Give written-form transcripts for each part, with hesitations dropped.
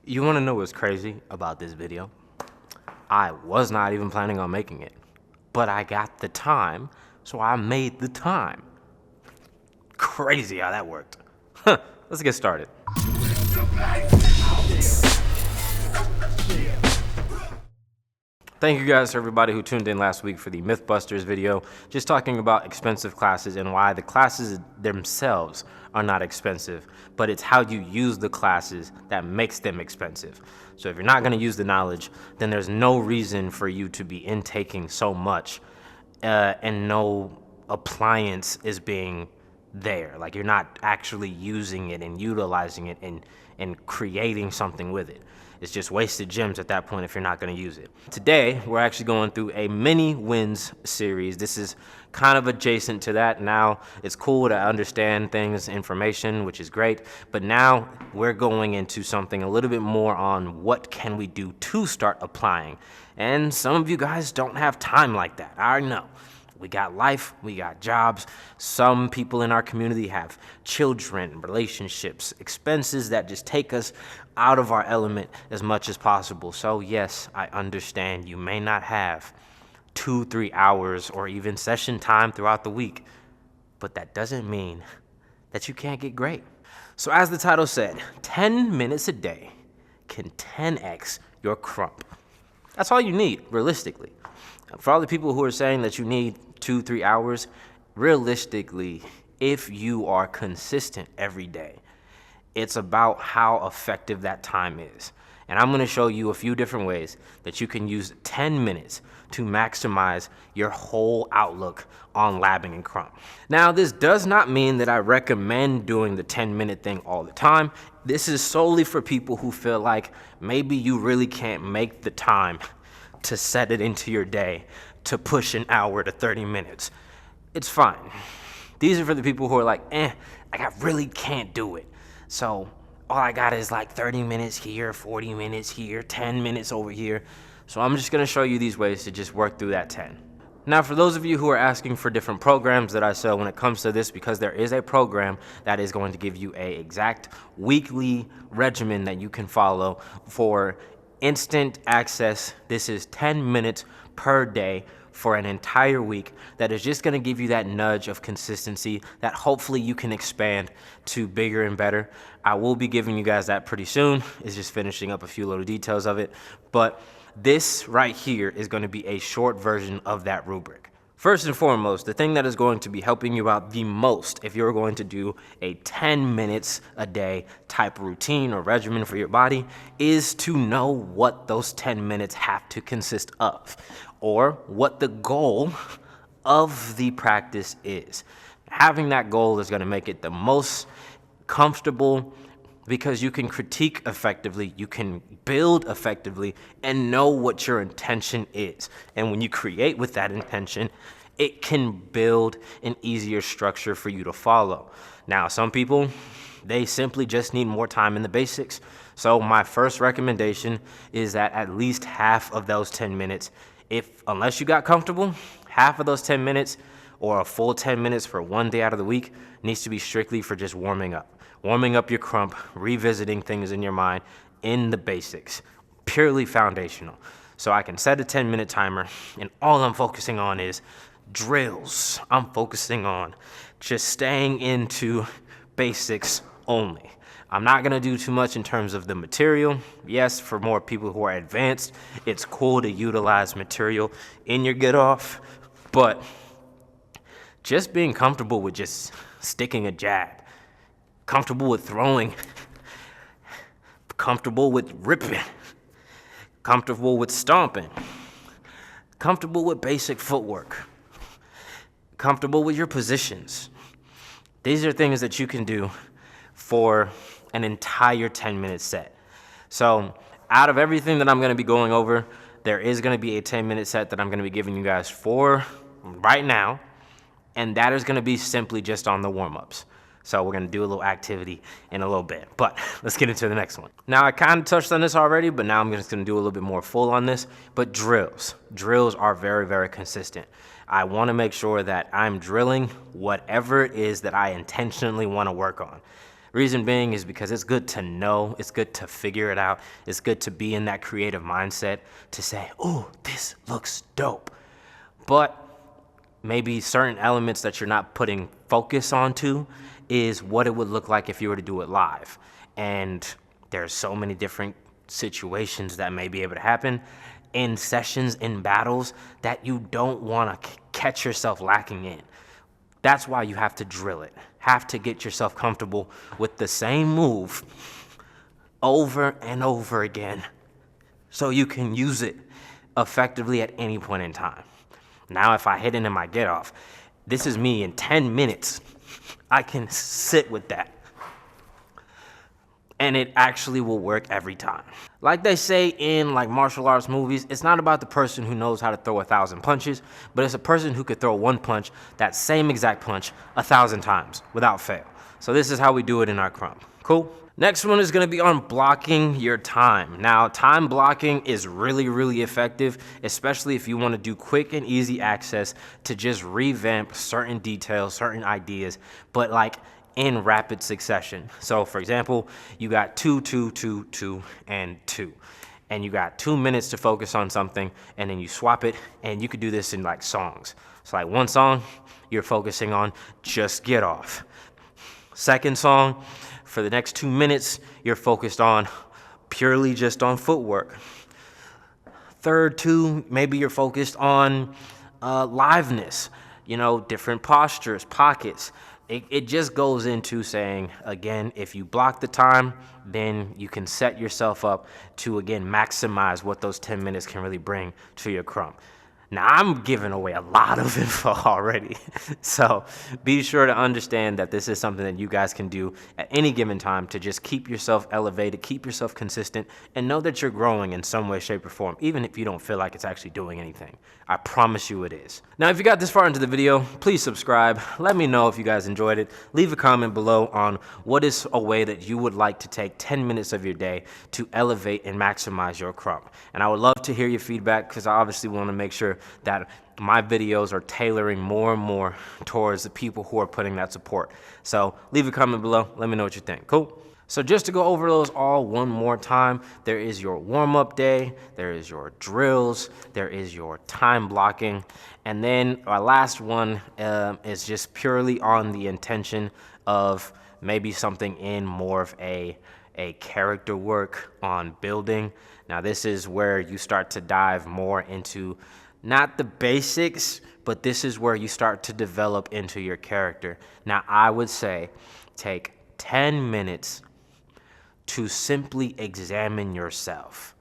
You want to know what's crazy about this video? I was not even planning on making it, but I got the time, so I made the time. Crazy how that worked. Let's get started. Thank you guys to everybody who tuned in last week for the Mythbusters video, just talking about expensive classes and why the classes themselves are not expensive, but it's how you use the classes that makes them expensive. So if you're not going to use the knowledge, then there's no reason for you to be intaking so much and no appliance is being there. Like you're not actually using it and utilizing it and creating something with it. It's just wasted gems at that point if you're not going to use it. Today, we're actually going through a mini wins series. This is kind of adjacent to that. Now, it's cool to understand things, information, which is great. But now, we're going into something a little bit more on what can we do to start applying. And some of you guys don't have time like that. I know. We got life, we got jobs. Some people in our community have children, relationships, expenses that just take us out of our element as much as possible. So yes, I understand you may not have 2-3 hours or even session time throughout the week, but that doesn't mean that you can't get great. So as the title said, 10 minutes a day can 10x your Krump. That's all you need, realistically. For all the people who are saying that you need 2-3 hours, realistically, if you are consistent every day, it's about how effective that time is. And I'm going to show you a few different ways that you can use 10 minutes to maximize your whole outlook on labbing and Krump. Now, this does not mean that I recommend doing the 10-minute thing all the time. This is solely for people who feel like maybe you really can't make the time to set it into your day to push an hour to 30 minutes. It's fine. These are for the people who are like, I really can't do it. So all I got is like 30 minutes here, 40 minutes here, 10 minutes over here. So I'm just gonna show you these ways to just work through that 10. Now, for those of you who are asking for different programs that I sell when it comes to this, because there is a program that is going to give you a exact weekly regimen that you can follow for instant access. This is 10 minutes per day for an entire week that is just going to give you that nudge of consistency that hopefully you can expand to bigger and better. I will be giving you guys that pretty soon. It's just finishing up a few little details of it. But this right here is going to be a short version of that rubric. First and foremost, the thing that is going to be helping you out the most if you're going to do a 10 minutes a day type routine or regimen for your body is to know what those 10 minutes have to consist of, or what the goal of the practice is. Having that goal is going to make it the most comfortable because you can critique effectively, you can build effectively, and know what your intention is. And when you create with that intention, it can build an easier structure for you to follow. Now, some people, they simply just need more time in the basics. So my first recommendation is that at least half of those 10 minutes, unless you got comfortable, half of those 10 minutes or a full 10 minutes for one day out of the week needs to be strictly for just warming up. Warming up your Krump, revisiting things in your mind in the basics, purely foundational. So I can set a 10-minute timer, and all I'm focusing on is drills. I'm focusing on just staying into basics only. I'm not gonna do too much in terms of the material. Yes, for more people who are advanced, it's cool to utilize material in your get off, but just being comfortable with just sticking a jab, comfortable with throwing, comfortable with ripping, comfortable with stomping, comfortable with basic footwork, comfortable with your positions. These are things that you can do for an entire 10-minute set. So out of everything that I'm going to be going over, there is going to be a 10-minute set that I'm going to be giving you guys for right now, and that is going to be simply just on the warm-ups. So we're going to do a little activity in a little bit, but let's get into the next one. Now, I kind of touched on this already, but now I'm just going to do a little bit more full on this. But drills are very, very consistent. I want to make sure that I'm drilling whatever it is that I intentionally want to work on. Reason being is because it's good to know, it's good to figure it out, it's good to be in that creative mindset to say, oh, this looks dope. But maybe certain elements that you're not putting focus onto is what it would look like if you were to do it live. And there's so many different situations that may be able to happen in sessions, in battles, that you don't want to catch yourself lacking in. That's why you have to drill it, have to get yourself comfortable with the same move over and over again so you can use it effectively at any point in time. Now, if I hit it in my get off, this is me in 10 minutes. I can sit with that. And it actually will work every time. Like they say in like martial arts movies, it's not about the person who knows how to throw 1,000 punches, but it's a person who could throw one punch, that same exact punch, 1,000 times without fail. So this is how we do it in our Krump. Cool? Next one is gonna be on blocking your time. Now, time blocking is really, really effective, especially if you wanna do quick and easy access to just revamp certain details, certain ideas, but like in rapid succession. So for example, you got 2, 2, 2, 2, and 2. And you got 2 minutes to focus on something, and then you swap it, and you could do this in like songs. So like one song, you're focusing on just get off. Second song, for the next 2 minutes, you're focused on purely just on footwork. Third two, maybe you're focused on liveness, different postures, pockets. It just goes into saying, again, if you block the time, then you can set yourself up to, again, maximize what those 10 minutes can really bring to your Krump. Now, I'm giving away a lot of info already, so be sure to understand that this is something that you guys can do at any given time to just keep yourself elevated, keep yourself consistent, and know that you're growing in some way, shape, or form, even if you don't feel like it's actually doing anything. I promise you it is. Now, if you got this far into the video, please subscribe. Let me know if you guys enjoyed it. Leave a comment below on what is a way that you would like to take 10 minutes of your day to elevate and maximize your Krump. And I would love to hear your feedback because I obviously want to make sure that my videos are tailoring more and more towards the people who are putting that support. So leave a comment below. Let me know what you think. Cool? So just to go over those all one more time, there is your warm-up day, there is your drills, there is your time blocking, and then our last one is just purely on the intention of maybe something in more of a character work on building. Now this is where you start to dive more into not the basics, but this is where you start to develop into your character. Now I would say take 10 minutes to simply examine yourself.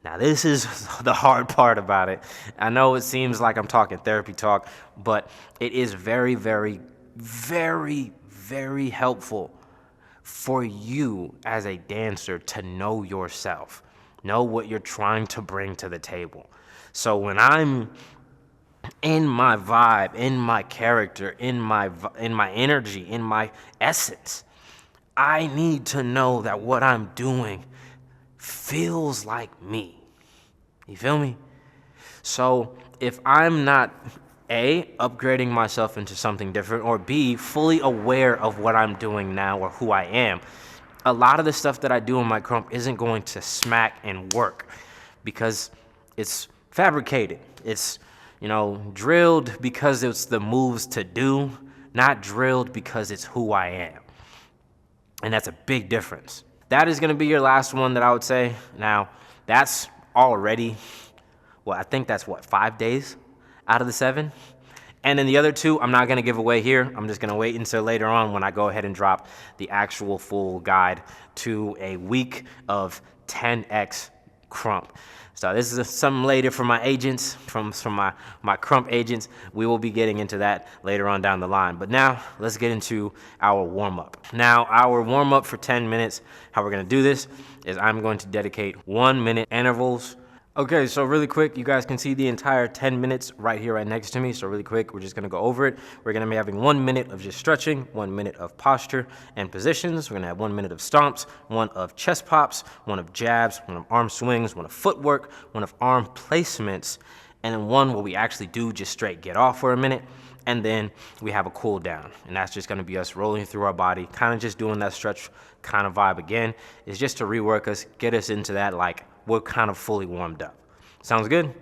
Now this is the hard part about it. I know it seems like I'm talking therapy talk, but it is very, very, very, very helpful for you as a dancer to know yourself, know what you're trying to bring to the table. So when I'm in my vibe, in my character, in my energy, in my essence, I need to know that what I'm doing feels like me. You feel me? So if I'm not A, upgrading myself into something different, or B, fully aware of what I'm doing now or who I am, a lot of the stuff that I do in my Krump isn't going to smack and work because it's fabricated. It's, drilled because it's the moves to do, not drilled because it's who I am. And that's a big difference. That is going to be your last one that I would say. Now, that's already, I think that's 5 days out of the 7. And then the other 2, I'm not going to give away here. I'm just going to wait until later on when I go ahead and drop the actual full guide to a week of 10x Krump. So this is something later for my agents, from my Krump agents. We will be getting into that later on down the line. But now let's get into our warm-up. Now our warm-up for 10 minutes, how we're gonna do this is I'm going to dedicate 1-minute intervals. Okay, so really quick, you guys can see the entire 10 minutes right here, right next to me. So really quick, we're just gonna go over it. We're gonna be having 1 minute of just stretching, 1 minute of posture and positions. We're gonna have 1 minute of stomps, 1 of chest pops, 1 of jabs, 1 of arm swings, 1 of footwork, 1 of arm placements, and then 1 where we actually do just straight get off for a minute. and then we have a cool down, and that's just gonna be us rolling through our body, kind of just doing that stretch kind of vibe again. It's just to rework us, get us into that like we're kind of fully warmed up. Sounds good?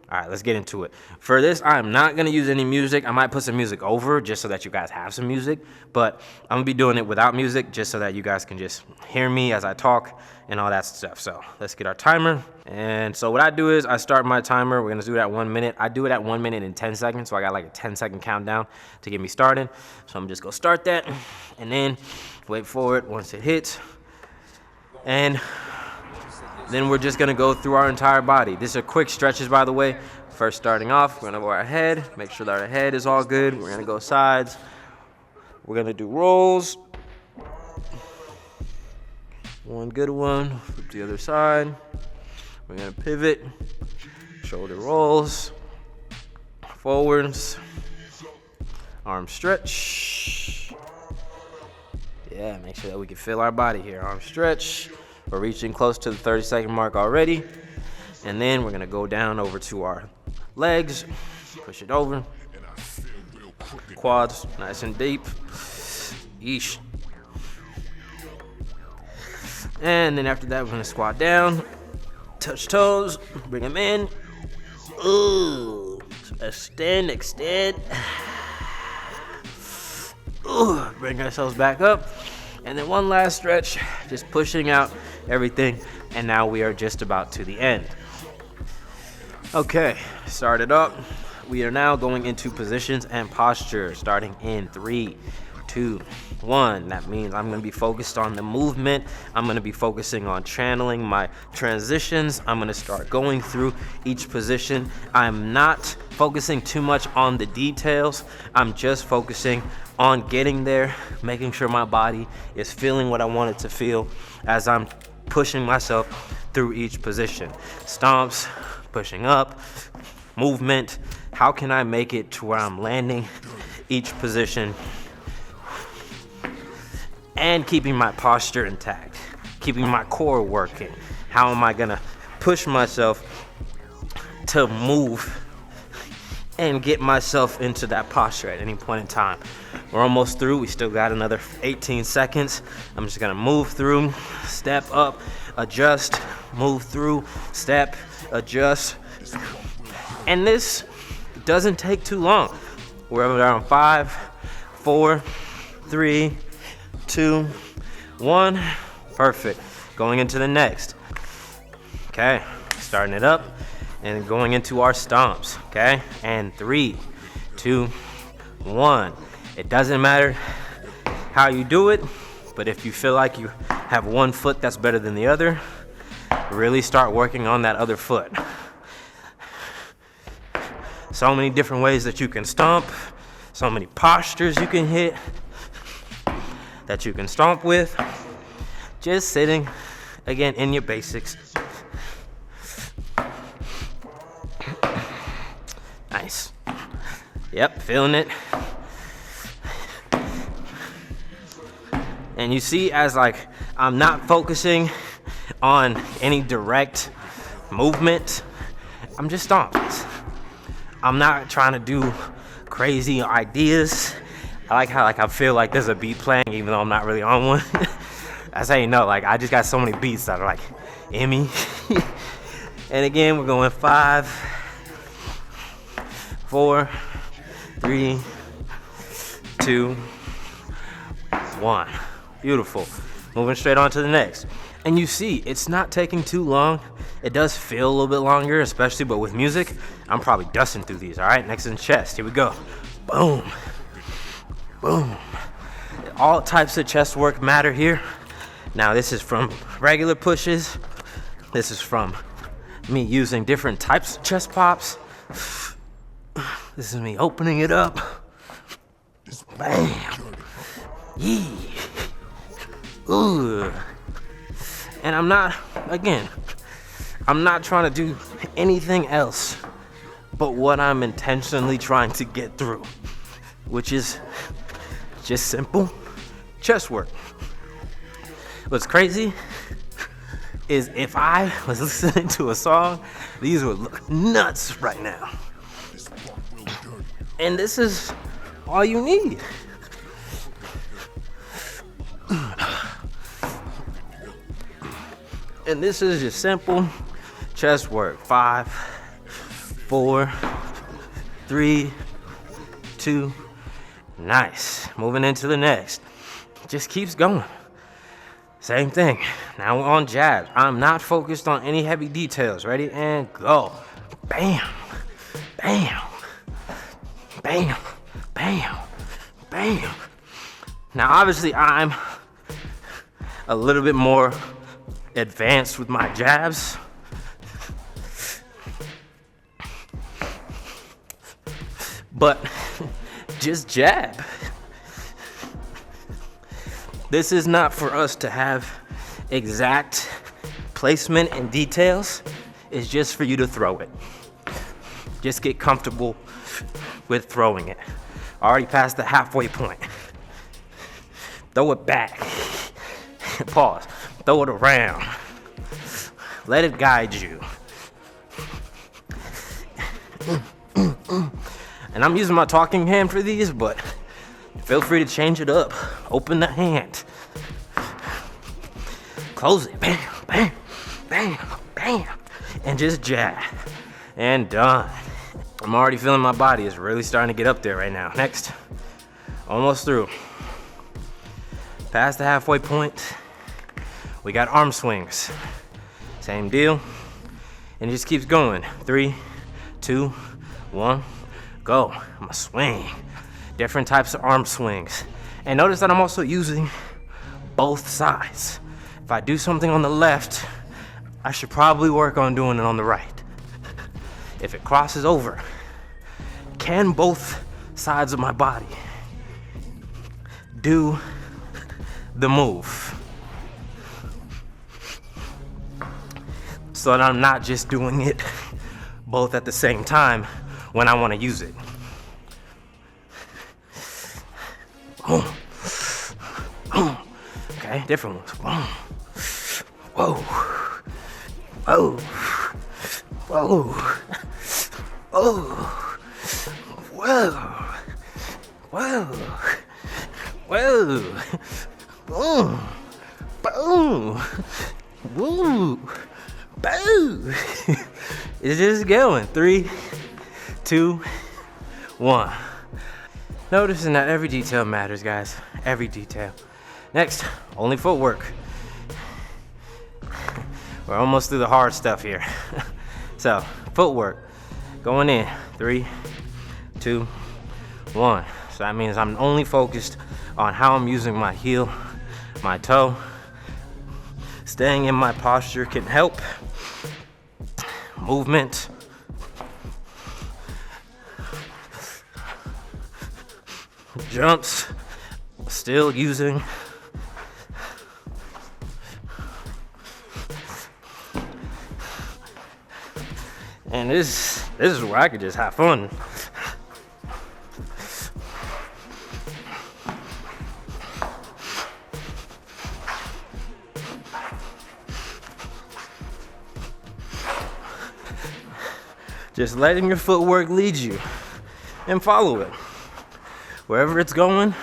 All right, let's get into it. For this, I'm not gonna use any music. I might put some music over just so that you guys have some music, but I'm gonna be doing it without music just so that you guys can just hear me as I talk and all that stuff. So let's get our timer. And so what I do is I start my timer. We're gonna do it at 1 minute. I do it at 1 minute and 10 seconds, so I got like a 10-second countdown to get me started. So I'm just gonna start that and then wait for it once it hits. And then we're just gonna go through our entire body. These are quick stretches, by the way. First starting off, we're gonna go our head, make sure that our head is all good. We're gonna go sides. We're gonna do rolls. One good one, flip the other side. We're gonna pivot, shoulder rolls, forwards, arm stretch. Yeah, make sure that we can feel our body here. Arm stretch. We're reaching close to the 30-second mark already. And then we're gonna go down over to our legs, push it over. Quads, nice and deep. Yeesh. And then after that, we're gonna squat down, touch toes, bring them in. Ooh, extend. Ooh, bring ourselves back up. And then one last stretch, just pushing out everything. And now we are just about to the end. Okay, start it up. We are now going into positions and posture, starting in 3, 2, 1. That means I'm gonna be focused on the movement. I'm gonna be focusing on channeling my transitions. I'm gonna start going through each position. I'm not focusing too much on the details. I'm just focusing on getting there, making sure my body is feeling what I want it to feel as I'm pushing myself through each position. Stomps, pushing up, movement. How can I make it to where I'm landing each position and keeping my posture intact, keeping my core working? How am I gonna push myself to move and get myself into that posture at any point in time? We're almost through. We still got another 18 seconds. I'm just gonna move through, step up, adjust, move through, step, adjust. And this doesn't take too long. We're around 5, 4, 3, 2, 1. Perfect. Going into the next. Okay, starting it up and going into our stomps. Okay, and 3, 2, 1. It doesn't matter how you do it, but if you feel like you have one foot that's better than the other, really start working on that other foot. So many different ways that you can stomp, so many postures you can hit that you can stomp with. Just sitting, again, in your basics. Nice. Yep, feeling it. And you see, as like I'm not focusing on any direct movement, I'm just stomping. I'm not trying to do crazy ideas. I like how I feel like there's a beat playing even though I'm not really on one. That's how you know, like I just got so many beats that are like in me. And again, we're going 5, 4, 3, 2, 1. Beautiful. Moving straight on to the next. And you see, it's not taking too long. It does feel a little bit longer, especially, but with music, I'm probably dusting through these, all right? Next in the chest, here we go. Boom, boom. All types of chest work matter here. Now, this is from regular pushes. This is from me using different types of chest pops. This is me opening it up. Bam. Yee. Ooh. And I'm not trying to do anything else but what I'm intentionally trying to get through, which is just simple chest work. What's crazy is if I was listening to a song, these would look nuts right now. And this is all you need. And this is just simple chest work. 5, 4, 3, 2. Nice. Moving into the next. Just keeps going. Same thing. Now we're on jabs. I'm not focused on any heavy details. Ready and go. Bam. Bam. Bam. Bam. Bam. Now obviously I'm a little bit more advanced with my jabs. But just jab. This is not for us to have exact placement and details. It's just for you to throw it. Just get comfortable with throwing it. Already past the halfway point. Throw it back. Pause. Throw it around. Let it guide you. And I'm using my talking hand for these, but feel free to change it up. Open the hand. Close it. Bam, bam, bam, bam. And just jab. And done. I'm already feeling my body is really starting to get up there right now. Next. Almost through. Past the halfway point. We got arm swings. Same deal. And it just keeps going. 3, 2, 1. Go. I'm gonna swing. Different types of arm swings. And notice that I'm also using both sides. If I do something on the left, I should probably work on doing it on the right. If it crosses over, can both sides of my body do the move? So that I'm not just doing it both at the same time when I want to use it. Boom. Boom. Okay, different ones. Boom. Whoa. Whoa. Whoa. Oh. Whoa. Whoa. Whoa. Boom. Boom. Woo. Boom. It's just going. 3, 2, 1. Noticing that every detail matters, guys. Every detail. Next, only footwork. We're almost through the hard stuff here. So, footwork. Going in. 3, 2, 1. So that means I'm only focused on how I'm using my heel, my toe. Staying in my posture can help. Movement. Jumps. Still using. And this is where I could just have fun. Just letting your footwork lead you and follow it. Wherever it's going,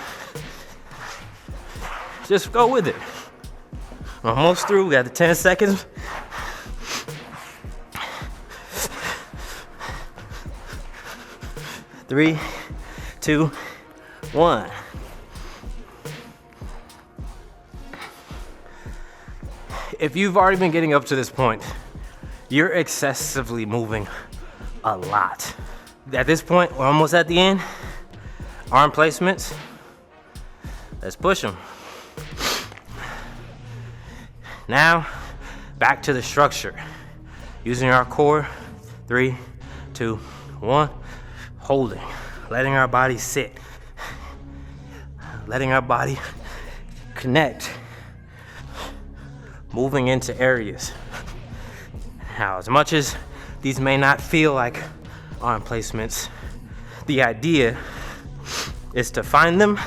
just go with it. Almost through, we got the 10 seconds. Three, 2, 1. If you've already been getting up to this point, you're excessively moving a lot. At this point, we're almost at the end. Arm placements. Let's push them. Now, back to the structure. Using our core. 3, 2, 1. Holding. Letting our body sit. Letting our body connect. Moving into areas. Now, as much as these may not feel like arm placements, the idea is to find them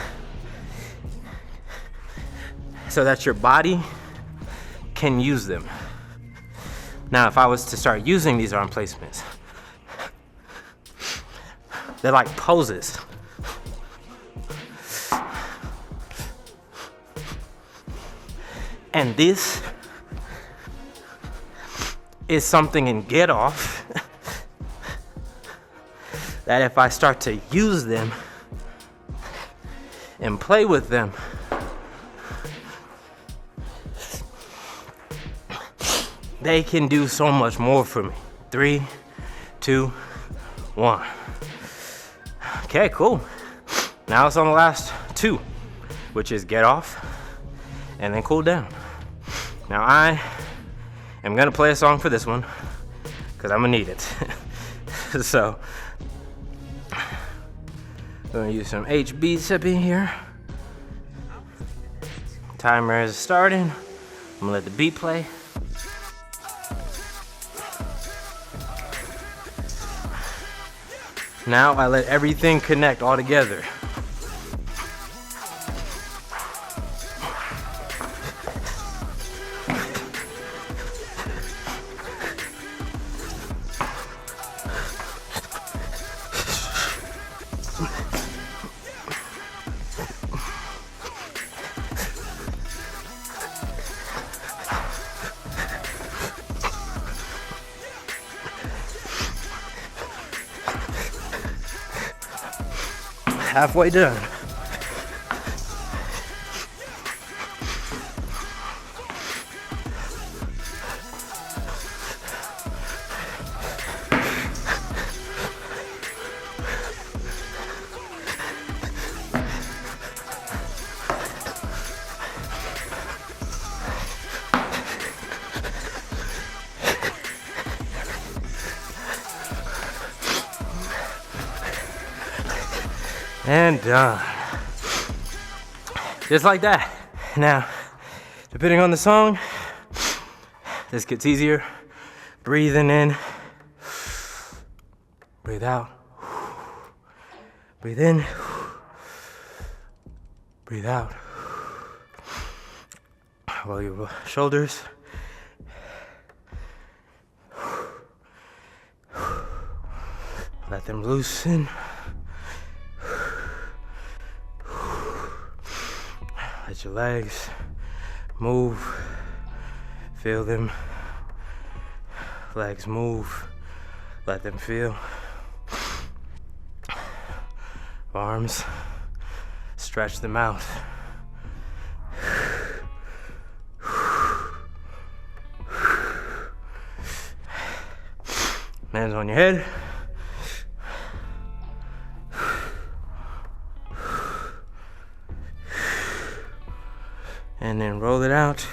so that your body can use them. Now, if I was to start using these arm placements, they're like poses. And this is something in Get Off that if I start to use them and play with them, they can do so much more for me. 3, 2, 1. Okay, cool. Now it's on the last 2, which is Get Off and then Cool Down. Now I am gonna play a song for this one because I'm gonna need it. So I'm gonna use some HBs up in here. Timer is starting. I'm gonna let the beat play. Now I let everything connect all together. Halfway done. And done. Just like that. Now, depending on the song, this gets easier. Breathing in, breathe out, breathe in, breathe out. Roll your shoulders. Let them loosen. Let your legs move, feel them. Legs move, let them feel. Arms, stretch them out. Hands on your head. And then roll it out.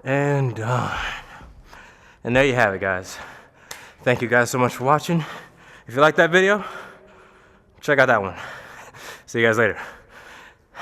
And done. And there you have it, guys. Thank you guys so much for watching. If you like that video, check out that one. See you guys later.